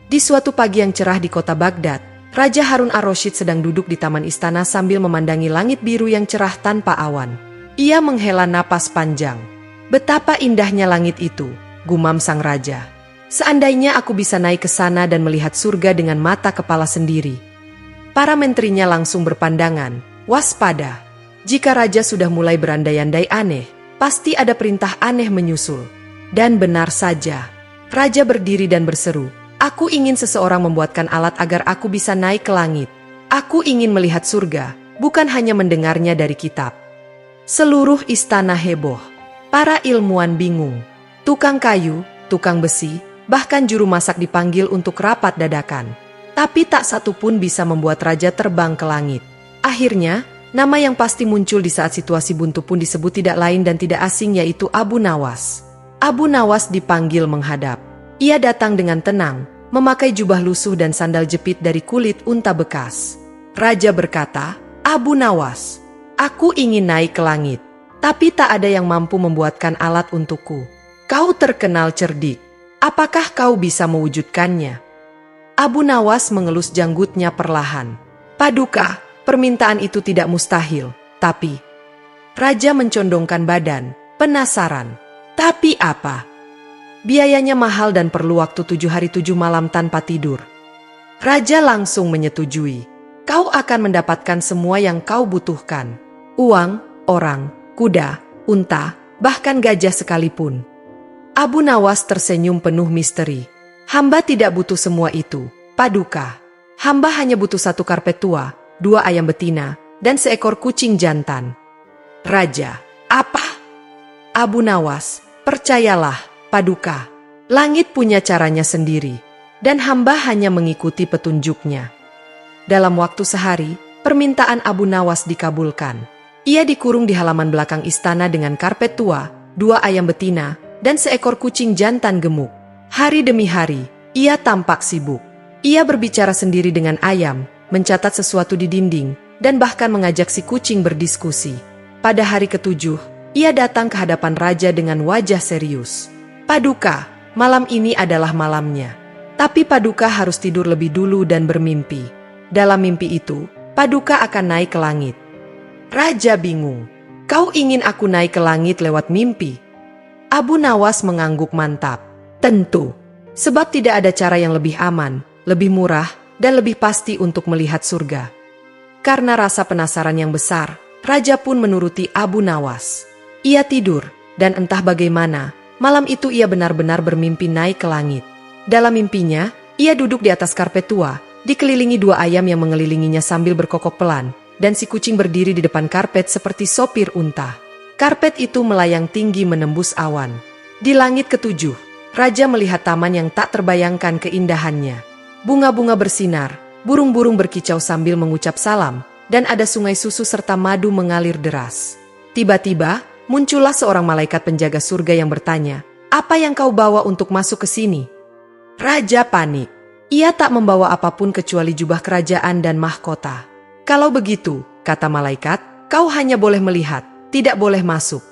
Di suatu pagi yang cerah di kota Baghdad, Raja Harun ar-Rasyid sedang duduk di taman istana sambil memandangi langit biru yang cerah tanpa awan. Ia menghela napas panjang. Betapa indahnya langit itu, gumam sang raja. Seandainya aku bisa naik ke sana dan melihat surga dengan mata kepala sendiri. Para menterinya langsung berpandangan, waspada. Jika raja sudah mulai berandai-andai aneh, pasti ada perintah aneh menyusul. Dan benar saja, raja berdiri dan berseru, "Aku ingin seseorang membuatkan alat agar aku bisa naik ke langit. Aku ingin melihat surga, bukan hanya mendengarnya dari kitab." Seluruh istana heboh. Para ilmuwan bingung. Tukang kayu, tukang besi, bahkan juru masak dipanggil untuk rapat dadakan. Tapi tak satu pun bisa membuat raja terbang ke langit. Akhirnya, nama yang pasti muncul di saat situasi buntu pun disebut tidak lain dan tidak asing, yaitu Abu Nawas. Abu Nawas dipanggil menghadap. Ia datang dengan tenang, memakai jubah lusuh dan sandal jepit dari kulit unta bekas. Raja berkata, "Abu Nawas, aku ingin naik ke langit, tapi tak ada yang mampu membuatkan alat untukku. Kau terkenal cerdik. Apakah kau bisa mewujudkannya?" Abu Nawas mengelus janggutnya perlahan. "Paduka, permintaan itu tidak mustahil, tapi..." Raja mencondongkan badan, penasaran. "Tapi apa?" "Biayanya mahal dan perlu waktu 7 hari 7 malam tanpa tidur." Raja langsung menyetujui. "Kau akan mendapatkan semua yang kau butuhkan. Uang, orang, kuda, unta, bahkan gajah sekalipun." Abu Nawas tersenyum penuh misteri. "Hamba tidak butuh semua itu, Paduka. Hamba hanya butuh 1 karpet tua, 2 ayam betina, dan seekor kucing jantan." Raja, "Apa?" "Abu Nawas, percayalah, Paduka. Langit punya caranya sendiri, dan hamba hanya mengikuti petunjuknya." Dalam waktu sehari, permintaan Abu Nawas dikabulkan. Ia dikurung di halaman belakang istana dengan karpet tua, 2 ayam betina, dan seekor kucing jantan gemuk. Hari demi hari, ia tampak sibuk. Ia berbicara sendiri dengan ayam, mencatat sesuatu di dinding, dan bahkan mengajak si kucing berdiskusi. Pada hari ke-7, ia datang ke hadapan raja dengan wajah serius. "Paduka, malam ini adalah malamnya. Tapi Paduka harus tidur lebih dulu dan bermimpi. Dalam mimpi itu, Paduka akan naik ke langit." Raja bingung. "Kau ingin aku naik ke langit lewat mimpi?" Abu Nawas mengangguk mantap. "Tentu, sebab tidak ada cara yang lebih aman, lebih murah, dan lebih pasti untuk melihat surga." Karena rasa penasaran yang besar, raja pun menuruti Abu Nawas. Ia tidur, dan entah bagaimana, malam itu ia benar-benar bermimpi naik ke langit. Dalam mimpinya, ia duduk di atas karpet tua, dikelilingi 2 ayam yang mengelilinginya sambil berkokok pelan, dan si kucing berdiri di depan karpet seperti sopir unta. Karpet itu melayang tinggi menembus awan. Di langit ke-7, raja melihat taman yang tak terbayangkan keindahannya. Bunga-bunga bersinar, burung-burung berkicau sambil mengucap salam, dan ada sungai susu serta madu mengalir deras. Tiba-tiba, muncullah seorang malaikat penjaga surga yang bertanya, "Apa yang kau bawa untuk masuk ke sini?" Raja panik. Ia tak membawa apapun kecuali jubah kerajaan dan mahkota. "Kalau begitu," kata malaikat, "kau hanya boleh melihat, tidak boleh masuk."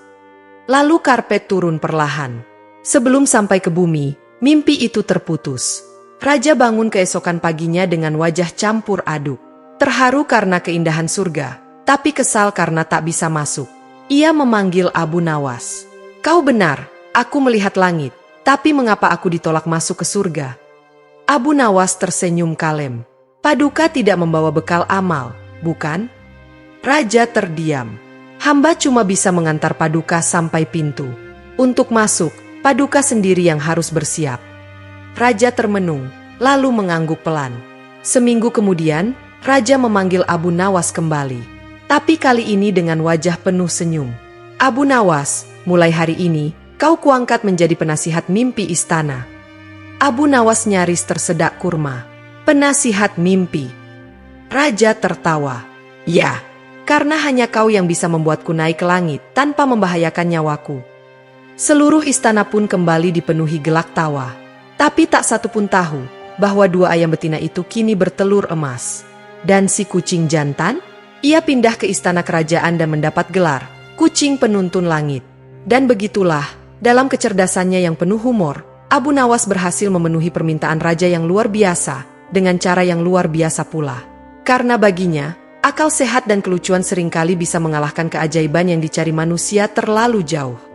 Lalu karpet turun perlahan. Sebelum sampai ke bumi, mimpi itu terputus. Raja bangun keesokan paginya dengan wajah campur aduk. Terharu karena keindahan surga, tapi kesal karena tak bisa masuk. Ia memanggil Abu Nawas. "Kau benar, aku melihat langit, tapi mengapa aku ditolak masuk ke surga?" Abu Nawas tersenyum kalem. "Paduka tidak membawa bekal amal, bukan?" Raja terdiam. "Hamba cuma bisa mengantar Paduka sampai pintu. Untuk masuk, Paduka sendiri yang harus bersiap." Raja termenung, lalu mengangguk pelan. Seminggu kemudian, raja memanggil Abu Nawas kembali. Tapi kali ini dengan wajah penuh senyum. "Abu Nawas, mulai hari ini, kau kuangkat menjadi penasihat mimpi istana." Abu Nawas nyaris tersedak kurma. "Penasihat mimpi?" Raja tertawa. "Ya, karena hanya kau yang bisa membuatku naik ke langit tanpa membahayakan nyawaku." Seluruh istana pun kembali dipenuhi gelak tawa. Tapi tak satu pun tahu bahwa 2 ayam betina itu kini bertelur emas. Dan si kucing jantan? Ia pindah ke istana kerajaan dan mendapat gelar kucing penuntun langit. Dan begitulah, dalam kecerdasannya yang penuh humor, Abu Nawas berhasil memenuhi permintaan raja yang luar biasa, dengan cara yang luar biasa pula. Karena baginya, akal sehat dan kelucuan seringkali bisa mengalahkan keajaiban yang dicari manusia terlalu jauh.